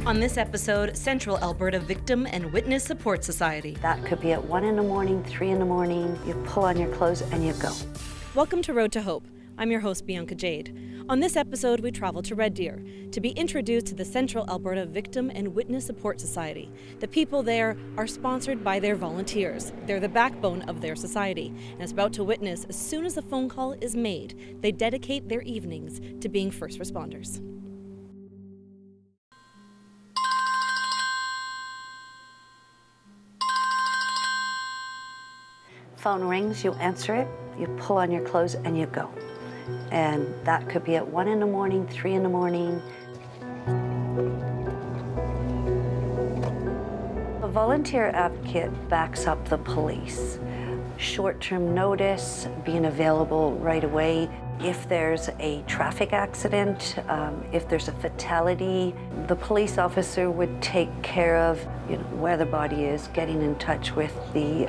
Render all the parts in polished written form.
On this episode, Central Alberta Victim and Witness Support Society. That could be at 1 in the morning, 3 in the morning. You pull on your clothes and you go. Welcome to Road to Hope. I'm your host, Bianca Jade. On this episode, we travel to Red Deer to be introduced to the Central Alberta Victim and Witness Support Society. The people there are sponsored by their volunteers. They're the backbone of their society and is about to witness as soon as the phone call is made. They dedicate their evenings to being first responders. Phone rings, you answer it, you pull on your clothes and you go. And that could be at 1 in the morning, 3 in the morning. A volunteer advocate backs up the police. Short-term notice, being available right away. If there's a traffic accident, if there's a fatality, the police officer would take care of where the body is, getting in touch with the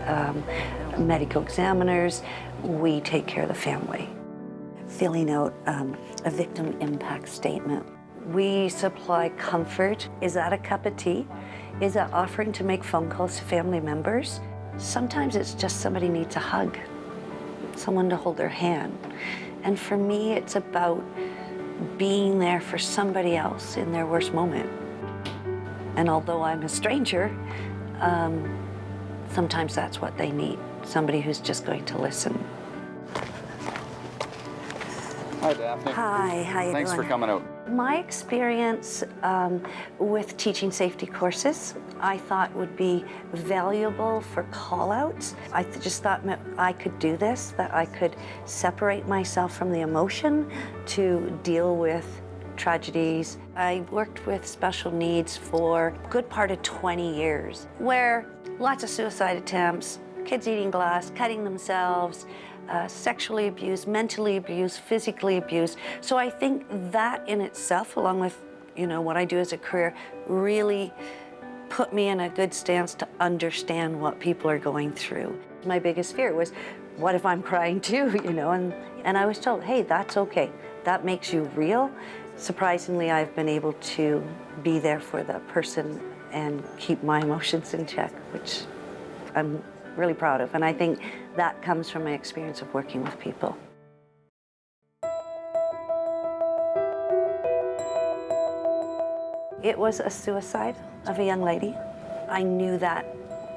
medical examiners. We take care of the family. Filling out a victim impact statement. We supply comfort. Is that a cup of tea? Is that offering to make phone calls to family members? Sometimes it's just somebody needs a hug, someone to hold their hand. And for me, it's about being there for somebody else in their worst moment. And although I'm a stranger, sometimes that's what they need, somebody who's just going to listen. Hi, Daphne. Hi, how you doing? Thanks for coming out. My experience with teaching safety courses, I thought would be valuable for call-outs. I just thought I could do this, that I could separate myself from the emotion to deal with tragedies. I worked with special needs for a good part of 20 years, where lots of suicide attempts, kids eating glass, cutting themselves, sexually abused, mentally abused, physically abused. So I think that in itself, along with what I do as a career, really put me in a good stance to understand what people are going through. My biggest fear was, what if I'm crying too, and I was told, hey, that's okay. That makes you real. Surprisingly, I've been able to be there for the person and keep my emotions in check, which I'm really proud of. And I think that comes from my experience of working with people. It was a suicide of a young lady. I knew that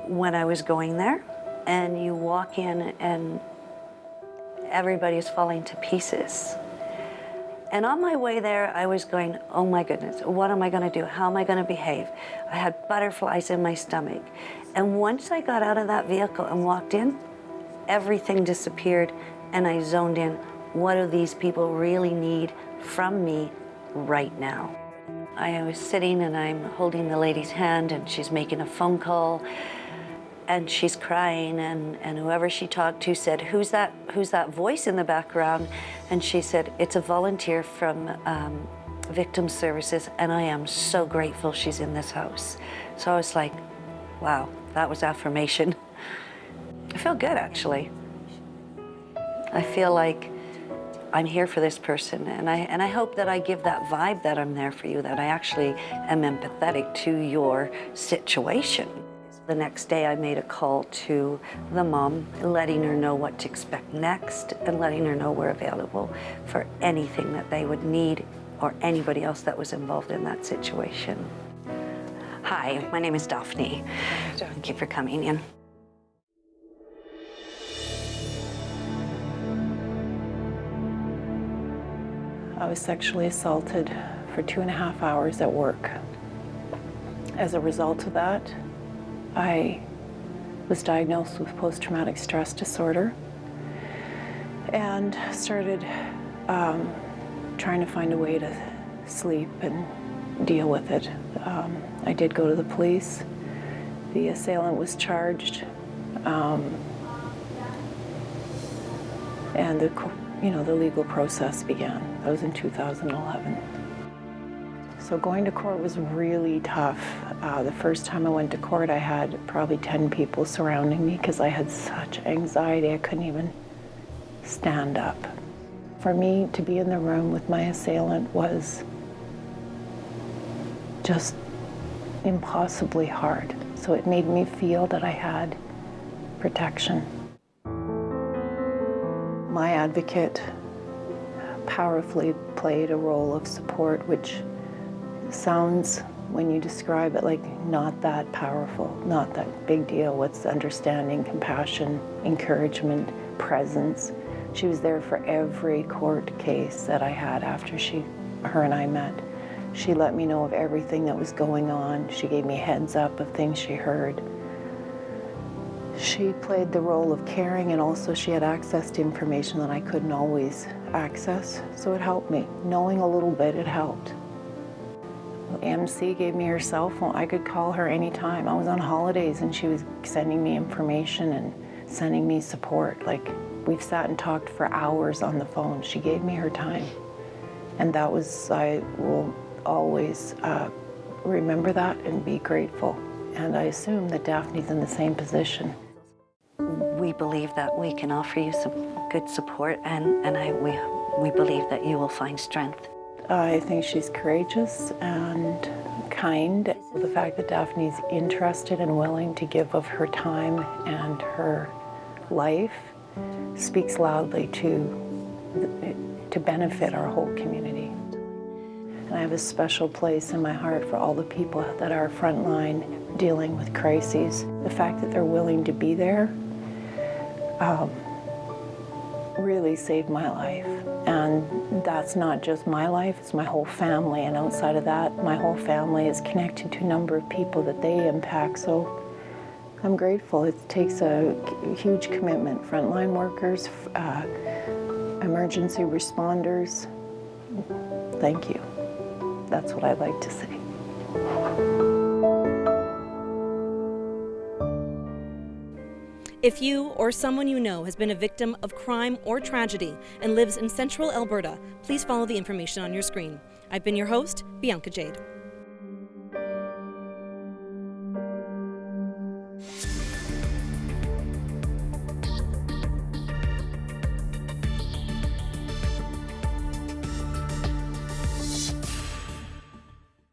when I was going there, and you walk in and everybody is falling to pieces. And on my way there, I was going, oh my goodness, what am I gonna do? How am I gonna behave? I had butterflies in my stomach. And once I got out of that vehicle and walked in, everything disappeared and I zoned in. What do these people really need from me right now? I was sitting and I'm holding the lady's hand and she's making a phone call and she's crying and whoever she talked to said, who's that voice in the background? And she said, it's a volunteer from Victim Services and I am so grateful she's in this house. So I was like, wow, that was affirmation. I feel good, actually. I feel like I'm here for this person, and I hope that I give that vibe that I'm there for you, that I actually am empathetic to your situation. The next day, I made a call to the mom, letting her know what to expect next, and letting her know we're available for anything that they would need or anybody else that was involved in that situation. Hi, my name is Daphne. Thank you for coming in. I was sexually assaulted for 2.5 hours at work. As a result of that, I was diagnosed with post-traumatic stress disorder and started trying to find a way to sleep and deal with it. I did go to the police. The assailant was charged, and the legal process began. That was in 2011. So going to court was really tough. The first time I went to court, I had probably 10 people surrounding me because I had such anxiety, I couldn't even stand up. For me to be in the room with my assailant was just impossibly hard. So it made me feel that I had protection. My advocate powerfully played a role of support, which sounds, when you describe it, like not that powerful, not that big deal. What's understanding, compassion, encouragement, presence. She was there for every court case that I had after her and I met. She let me know of everything that was going on. She gave me a heads up of things she heard. She played the role of caring, and also she had access to information that I couldn't always access, so it helped me. Knowing a little bit, it helped. MC gave me her cell phone. I could call her anytime. I was on holidays and she was sending me information and sending me support. Like, we've sat and talked for hours on the phone. She gave me her time. And that was, I will always remember that and be grateful. And I assume that Daphne's in the same position. We believe that we can offer you some good support, and we believe that you will find strength. I think she's courageous and kind. The fact that Daphne's interested and willing to give of her time and her life speaks loudly to benefit our whole community. And I have a special place in my heart for all the people that are frontline dealing with crises. The fact that they're willing to be there really saved my life. And that's not just my life, it's my whole family. And outside of that, my whole family is connected to a number of people that they impact. So I'm grateful. It takes a huge commitment. Frontline workers, emergency responders, thank you. That's what I'd like to say. If you or someone you know has been a victim of crime or tragedy and lives in central Alberta, please follow the information on your screen. I've been your host, Bianca Jade.